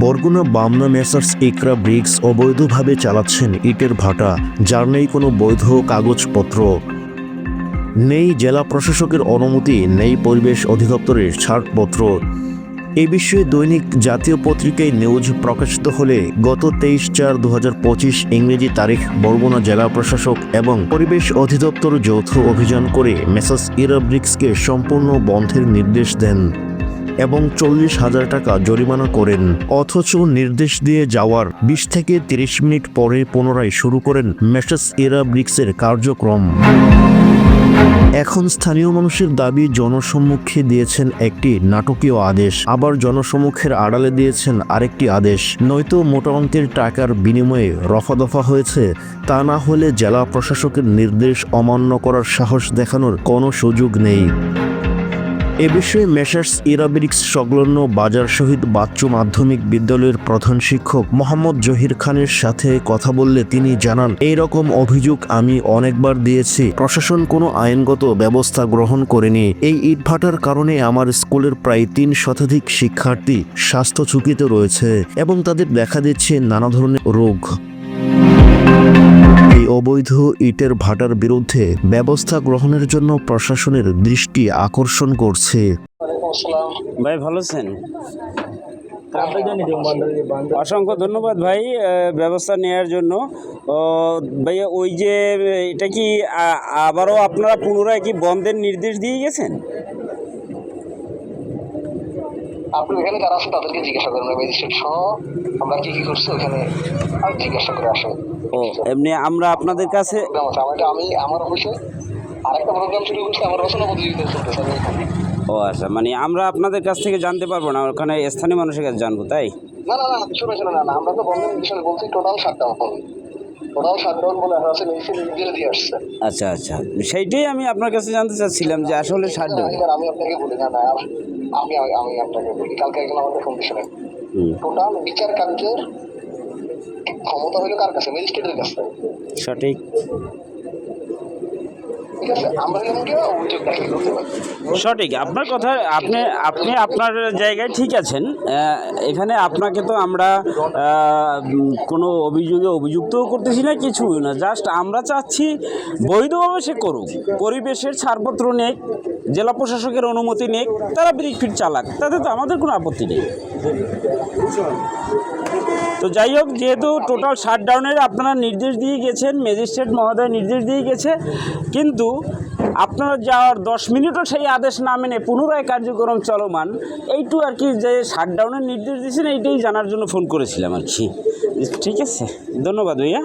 Barguna Bamna messrs ইকরা bricks অবৈধভাবে চালাচ্ছেন ইটের ভাটা, যার নেই কোনো বৈধ কাগজপত্র, নেই জেলা প্রশাসকের অনুমতি, নেই পরিবেশ অধিদপ্তরের ছাড়পত্র। এ বিষয়ে দৈনিক জাতীয় পত্রিকায় নিউজ প্রকাশিত হলে গত 23/4/2025 ইংরেজি তারিখ বরগুনা জেলা প্রশাসক এবং পরিবেশ অধিদপ্তর যৌথ অভিযান করে মেসার্স ইকরা ব্রিক্সকে সম্পূর্ণ বন্ধের নির্দেশ দেন এবং 40,000 টাকা জরিমানা করেন। অথচ নির্দেশ দিয়ে যাওয়ার 20 থেকে 30 মিনিট পরে পুনরায় শুরু করেন মেসার্স ইকরা ব্রিক্সের কার্যক্রম। এখন স্থানীয় মানুষের দাবি জনসম্মুখে দিয়েছেন একটি নাটকীয় আদেশ, আবার জনসম্মুখের আড়ালে দিয়েছেন আরেকটি আদেশ। নয়তো মোটা অঙ্কের টাকার বিনিময়ে রফাদফা হয়েছে, তা না হলে জেলা প্রশাসকের নির্দেশ অমান্য করার সাহস দেখানোর কোনো সুযোগ নেই। এ বিষয়ে মেসার্স ইকরা ব্রিক্স সংলগ্ন বাজার শহীদ বাচ্চু মাধ্যমিক বিদ্যালয়ের প্রধান শিক্ষক মোহাম্মদ জহির খানের সাথে কথা বললে তিনি জানান, এই রকম অভিযোগ আমি অনেকবার দিয়েছি, প্রশাসন কোনো আইনগত ব্যবস্থা গ্রহণ করেনি। এই ইটভাটার কারণে আমার স্কুলের প্রায় 3 শতাধিক শিক্ষার্থী স্বাস্থ্য ঝুঁকিতে রয়েছে এবং তাদের দেখা দিচ্ছে নানা ধরনের রোগ। এই অবৈধ ইটের ভাটার বিরুদ্ধে ব্যবস্থা গ্রহণের জন্য প্রশাসনের দৃষ্টি আকর্ষণ করছে। ভাই ভালো আছেন? অসংখ্য ধন্যবাদ ভাই ব্যবস্থা নেওয়ার জন্য। ভাইয়া ওই যে এটা কি আবারও আপনারা পুনরায় কি বন্ধের নির্দেশ দিয়ে গেছেন? আপনি ওখানে যারা আছে তাদেরকে জিজ্ঞাসা করেন, ম্যাজিস্ট্রেট সহ আমরা কি করছি ওখানে জিজ্ঞাসা করে আসে। ও এমনি আমরা আপনাদের কাছে আমি আমার অফিসে আরেকটা প্রোগ্রাম শুরু করছি, আমার রচনা প্রতিযোগিতা চলতেছে। ও আচ্ছা, মানে আমরা আপনাদের কাছ থেকে জানতে পারবো না, ওখানে স্থানীয় মানুষের কাছে জানবো, তাই? না না না শুনে না, আমরা তো বন্ধের বিষয়ে বলছি টোটাল শাটডাউন হবে। টোটাল শাটডাউন বলে আছে নির্দেশ দিয়ে আসছে। আচ্ছা আচ্ছা, সেইটাই আমি আপনার কাছে জানতে চাচ্ছিলাম যে আসলে শাটডাউন। আমি আপনাকে বলি না আমি আপনাকে বলি, কালকে একজন আমাদের ফোন দিয়েছিলেন। টোটাল বিচার কার্যের ক্ষমতা হলো কার কাছে? ম্যাজিস্ট্রেটের কাছে। সঠিক। সঠিক, আপনার কথা আপনি আপনার জায়গায় ঠিক আছেন। এখানে আপনাকে তো আমরা কোনো অভিযোগে অভিযুক্তও করতেছি না, কিছুই না। জাস্ট আমরা চাচ্ছি বৈধভাবে সে করুক, পরিবেশের ছাড়পত্র নেক, জেলা প্রশাসকের অনুমতি নেক, তারা ব্রিক ফিট চালাক, তাতে তো আমাদের কোনো আপত্তি নেই। তো যাই হোক, যেহেতু টোটাল শাটডাউনের আপনারা নির্দেশ দিয়ে গেছেন, ম্যাজিস্ট্রেট মহোদয় নির্দেশ দিয়ে গেছে, কিন্তু আপনারা যাওয়ার 10 মিনিটও সেই আদেশ না মেনে পুনরায় কার্যক্রম চলমান, এইটু আর কি, যে শাটডাউনের নির্দেশ দিয়েছেন এইটাই জানার জন্য ফোন করেছিলাম আর কি। ঠিক আছে, ধন্যবাদ ভাইয়া।